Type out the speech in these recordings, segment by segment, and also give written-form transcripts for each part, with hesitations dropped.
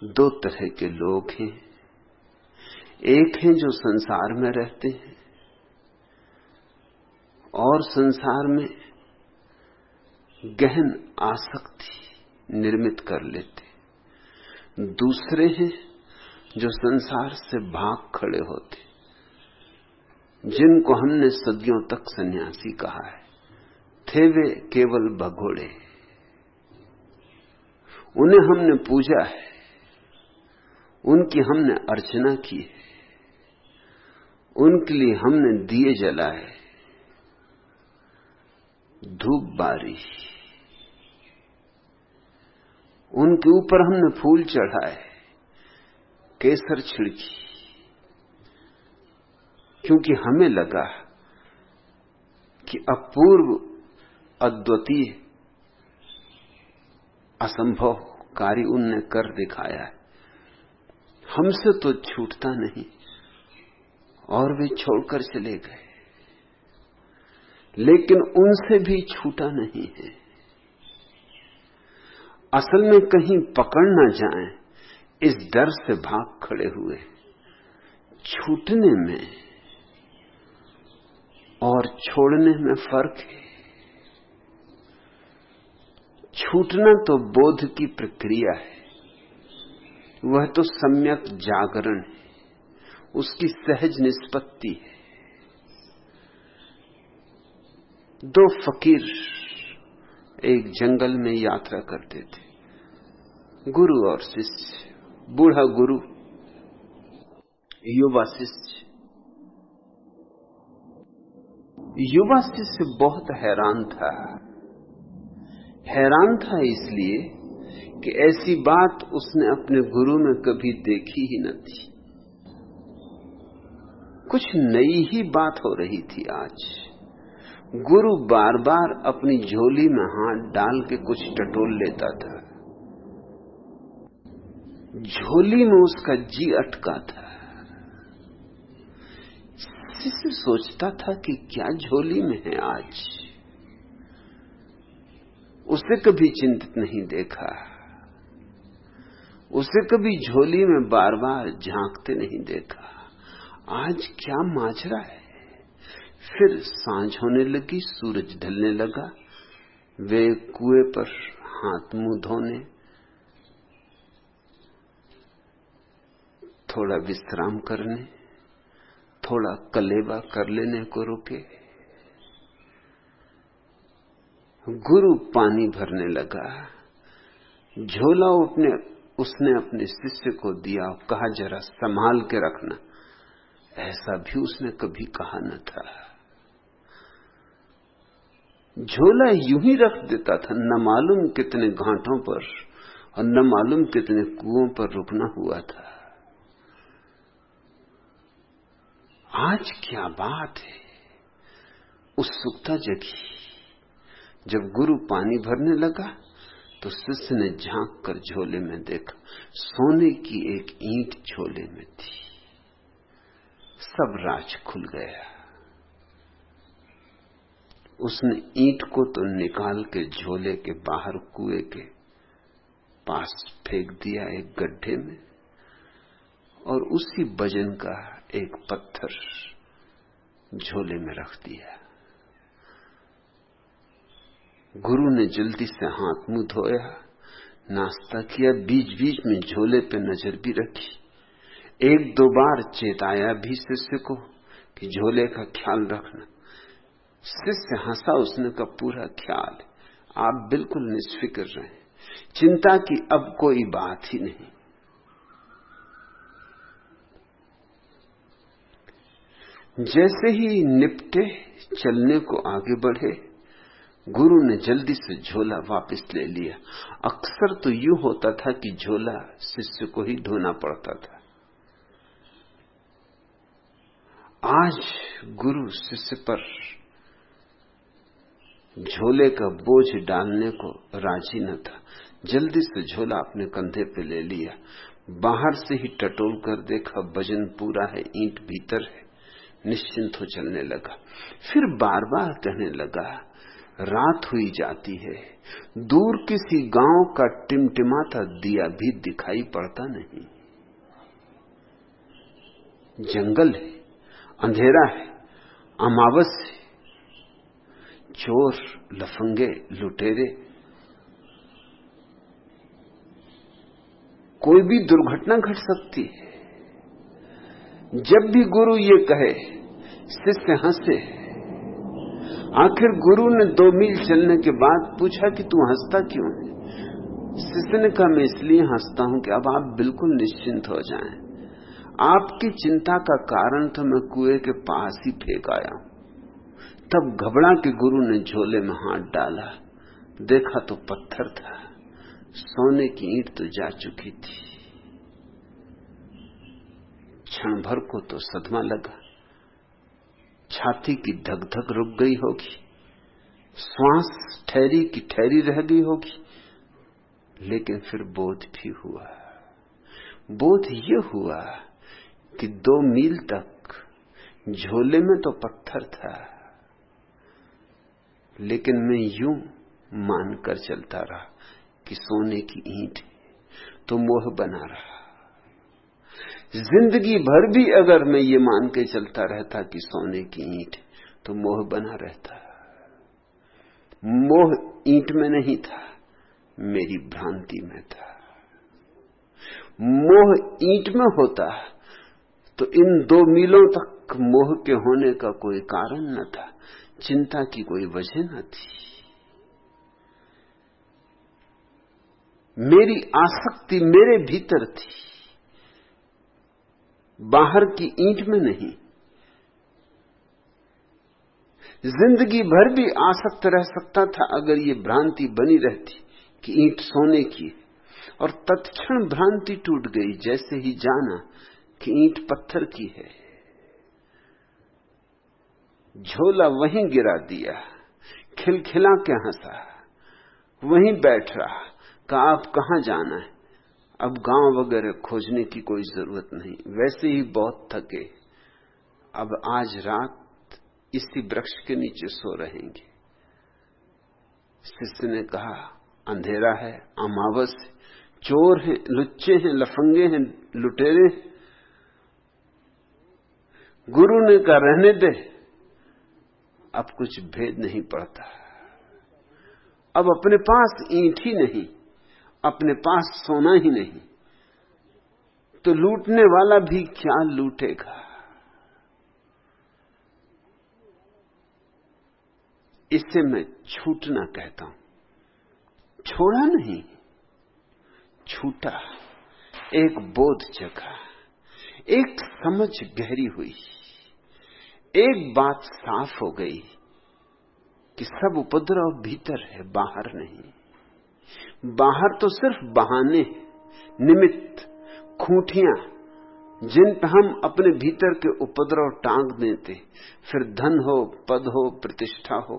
दो तरह के लोग हैं। एक हैं जो संसार में रहते हैं और संसार में गहन आसक्ति निर्मित कर लेते। दूसरे हैं जो संसार से भाग खड़े होते, जिनको हमने सदियों तक सन्यासी कहा है। थे वे केवल भगोड़े, उन्हें हमने पूजा है, उनकी हमने अर्चना की है, उनके लिए हमने दिए जलाए, धूप बारी, उनके ऊपर हमने फूल चढ़ाए, केसर छिड़की, क्योंकि हमें लगा कि अपूर्व, अद्वितीय, असंभव कार्य उनने कर दिखाया है। हमसे तो छूटता नहीं, और वे छोड़कर चले गए। लेकिन उनसे भी छूटा नहीं है। असल में कहीं पकड़ ना जाएं, इस डर से भाग खड़े हुए। छूटने में और छोड़ने में फर्क है। छूटना तो बोध की प्रक्रिया है, वह तो सम्यक जागरण है, उसकी सहज निष्पत्ति है। दो फकीर एक जंगल में यात्रा करते थे, गुरु और शिष्य। बूढ़ा गुरु, युवा शिष्य। युवा शिष्य बहुत हैरान था। हैरान था इसलिए कि ऐसी बात उसने अपने गुरु में कभी देखी ही न थी। कुछ नई ही बात हो रही थी आज। गुरु बार बार अपनी झोली में हाथ डाल के कुछ टटोल लेता था। झोली में उसका जी अटका था। शिष्य सोचता था कि क्या झोली में है आज। उसे कभी चिंतित नहीं देखा, उसे कभी झोली में बार बार झांकते नहीं देखा। आज क्या माजरा है। फिर सांझ होने लगी, सूरज ढलने लगा। वे कुएं पर हाथ मुंह धोने, थोड़ा विश्राम करने, थोड़ा कलेवा कर लेने को रुके। गुरु पानी भरने लगा। झोला उसने अपने शिष्य को दिया, कहा जरा संभाल के रखना। ऐसा भी उसने कभी कहा न था। झोला यूं ही रख देता था, न मालूम कितने घाटों पर और न मालूम कितने कुओं पर रुकना हुआ था। आज क्या बात है। उत्सुकता जगी। जब गुरु पानी भरने लगा तो शिष्य ने झांक कर झोले में देखा। सोने की एक ईंट झोले में थी। सब राज खुल गया। उसने ईंट को तो निकाल के झोले के बाहर कुएं के पास फेंक दिया एक गड्ढे में, और उसी वजन का एक पत्थर झोले में रख दिया। गुरु ने जल्दी से हाथ मुंह धोया, नाश्ता किया, बीच बीच में झोले पे नजर भी रखी। एक दो बार चेताया भी शिष्य को कि झोले का ख्याल रखना। शिष्य हंसा। उसने का पूरा ख्याल, आप बिल्कुल निष्फिक्र रहें, चिंता की अब कोई बात ही नहीं। जैसे ही निपटे, चलने को आगे बढ़े, गुरु ने जल्दी से झोला वापस ले लिया। अक्सर तो यूं होता था कि झोला शिष्य को ही ढोना पड़ता था। आज गुरु शिष्य पर झोले का बोझ डालने को राजी न था। जल्दी से झोला अपने कंधे पे ले लिया। बाहर से ही टटोल कर देखा, वजन पूरा है, ईंट भीतर है। निश्चिंत हो चलने लगा। फिर बार बार कहने लगा, रात हुई जाती है, दूर किसी गांव का टिमटिमाता दिया भी दिखाई पड़ता नहीं। जंगल है, अंधेरा है, अमावस है, चोर, लफंगे, लुटेरे, कोई भी दुर्घटना घट सकती है। जब भी गुरु ये कहे, शिष्य हंसे। आखिर गुरु ने 2 मील चलने के बाद पूछा कि तू हंसता क्यों है? शिष्य ने कहा, मैं इसलिए हंसता हूं कि अब आप बिल्कुल निश्चिंत हो जाएं। आपकी चिंता का कारण तो मैं कुएं के पास ही फेंक आया हूं। तब घबरा के गुरु ने झोले में हाथ डाला, देखा तो पत्थर था, सोने की ईंट तो जा चुकी थी। क्षण भर को तो सदमा लगा, छाती की धक धक रुक गई होगी, श्वास ठहरी की ठहरी रह गई होगी, लेकिन फिर बोध भी हुआ। बोध ये हुआ कि 2 मील तक झोले में तो पत्थर था, लेकिन मैं यूं मानकर चलता रहा कि सोने की ईंट, तो मोह बना रहा। जिंदगी भर भी अगर मैं ये मान के चलता रहता कि सोने की ईंट, तो मोह बना रहता। मोह ईंट में नहीं था, मेरी भ्रांति में था। मोह ईंट में होता तो इन 2 मीलों तक मोह के होने का कोई कारण न था, चिंता की कोई वजह न थी। मेरी आसक्ति मेरे भीतर थी, बाहर की ईंट में नहीं। जिंदगी भर भी आसक्त रह सकता था अगर ये भ्रांति बनी रहती कि ईंट सोने की, और तत्क्षण भ्रांति टूट गई जैसे ही जाना कि ईंट पत्थर की है। झोला वहीं गिरा दिया, खिलखिला के हंसा, वहीं बैठ रहा, कहा आप कहां जाना है? अब गांव वगैरह खोजने की कोई जरूरत नहीं, वैसे ही बहुत थके, अब आज रात इसी वृक्ष के नीचे सो रहेंगे। शिष्य ने कहा, अंधेरा है, अमावस है, चोर हैं, लुच्चे हैं, लफंगे हैं, लुटेरे हैं। गुरु ने कहा, रहने दे, अब कुछ भेद नहीं पड़ता। अब अपने पास ईंट ही नहीं, अपने पास सोना ही नहीं, तो लूटने वाला भी क्या लूटेगा? इसे मैं छूटना कहता हूं। छोड़ा नहीं, छूटा। एक बोध जगा, एक समझ गहरी हुई, एक बात साफ हो गई कि सब उपद्रव भीतर है, बाहर नहीं। बाहर तो सिर्फ बहाने, निमित्त, खूंटियां, जिन पर हम अपने भीतर के उपद्रव टांग देते, फिर धन हो, पद हो, प्रतिष्ठा हो,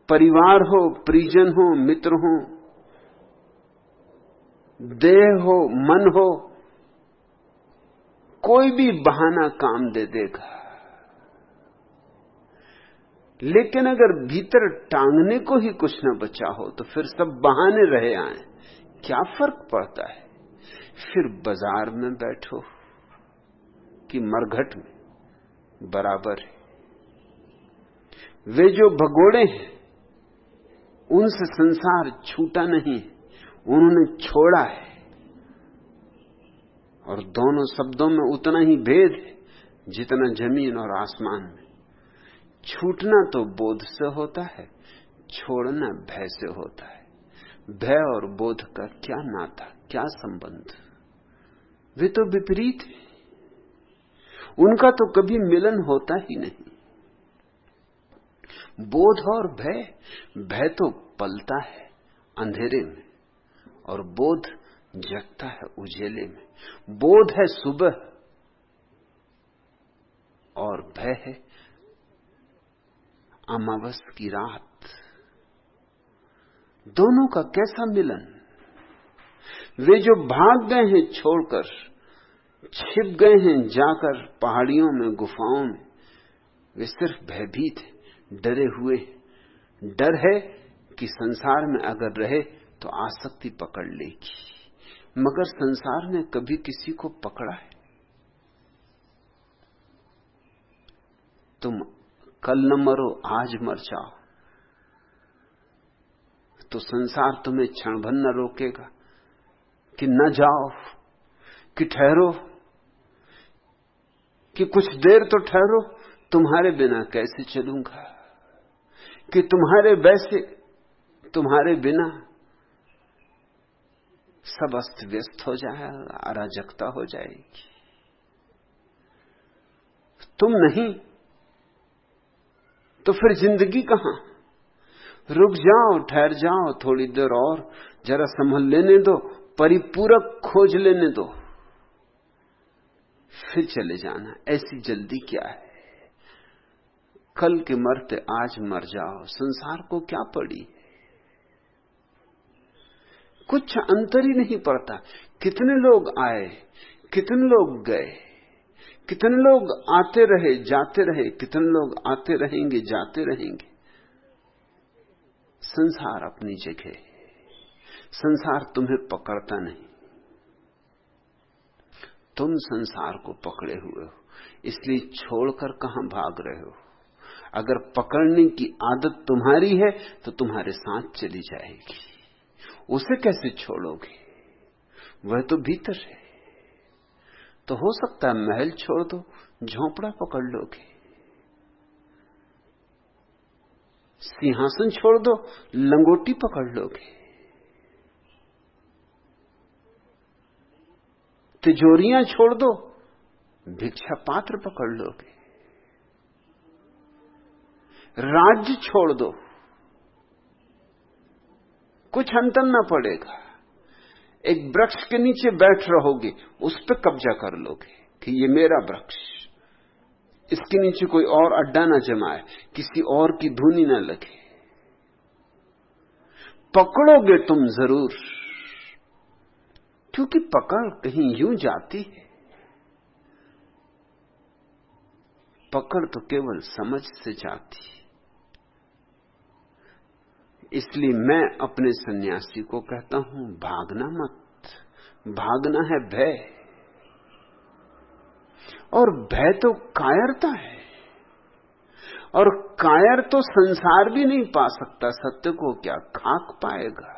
परिवार हो, परिजन हो, मित्र हो, देह हो, मन हो, कोई भी बहाना काम दे देगा। लेकिन अगर भीतर टांगने को ही कुछ न बचा हो तो फिर सब बहाने रहे आए, क्या फर्क पड़ता है? फिर बाजार में बैठो कि मरघट में, बराबर है। वे जो भगोड़े हैं उनसे संसार छूटा नहीं, उन्होंने छोड़ा है, और दोनों शब्दों में उतना ही भेद है जितना जमीन और आसमान में। छूटना तो बोध से होता है, छोड़ना भय से होता है। भय और बोध का क्या नाता, क्या संबंध? वे तो विपरीत है, उनका तो कभी मिलन होता ही नहीं। बोध और भय, भय तो पलता है अंधेरे में और बोध जगता है उजेले में। बोध है सुबह और भय है अमावस की रात। दोनों का कैसा मिलन! वे जो भाग गए हैं छोड़कर, छिप गए हैं जाकर पहाड़ियों में, गुफाओं में, वे सिर्फ भयभीत हैं, डरे हुए। डर है कि संसार में अगर रहे तो आसक्ति पकड़ लेगी, मगर संसार ने कभी किसी को पकड़ा है? तुम कल न मरो, आज मर जाओ तो संसार तुम्हें क्षण भर न रोकेगा कि न जाओ, कि ठहरो, कि कुछ देर तो ठहरो, तुम्हारे बिना कैसे चलूंगा, कि तुम्हारे बिना सब अस्त व्यस्त हो जाएगा, अराजकता हो जाएगी। तुम नहीं तो फिर जिंदगी कहां? रुक जाओ, ठहर जाओ, थोड़ी देर और जरा संभल लेने दो, परिपूरक खोज लेने दो, फिर चले जाना। ऐसी जल्दी क्या है? कल के मरते आज मर जाओ, संसार को क्या पड़ी? कुछ अंतर ही नहीं पड़ता। कितने लोग आए, कितने लोग गए, कितने लोग आते रहे जाते रहे, कितने लोग आते रहेंगे जाते रहेंगे। संसार अपनी जगह, संसार तुम्हें पकड़ता नहीं, तुम संसार को पकड़े हुए हो। इसलिए छोड़कर कहां भाग रहे हो? अगर पकड़ने की आदत तुम्हारी है तो तुम्हारे साथ चली जाएगी। उसे कैसे छोड़ोगे? वह तो भीतर है। तो हो सकता है महल छोड़ दो, झोंपड़ा पकड़ लोगे, सिंहासन छोड़ दो, लंगोटी पकड़ लोगे, तिजोरियां छोड़ दो, भिक्षा पात्र पकड़ लोगे, राज्य छोड़ दो, कुछ अंतर ना पड़ेगा। एक वृक्ष के नीचे बैठ रहोगे, उस पर कब्जा कर लोगे कि ये मेरा वृक्ष, इसके नीचे कोई और अड्डा ना जमाए, किसी और की धुनी ना लगे। पकड़ोगे तुम जरूर, क्योंकि पकड़ कहीं यूं जाती है। पकड़ तो केवल समझ से जाती। इसलिए मैं अपने सन्यासी को कहता हूं, भागना मत। भागना है भय, और भय तो कायरता है, और कायर तो संसार भी नहीं पा सकता। सत्य को क्या खाक पाएगा?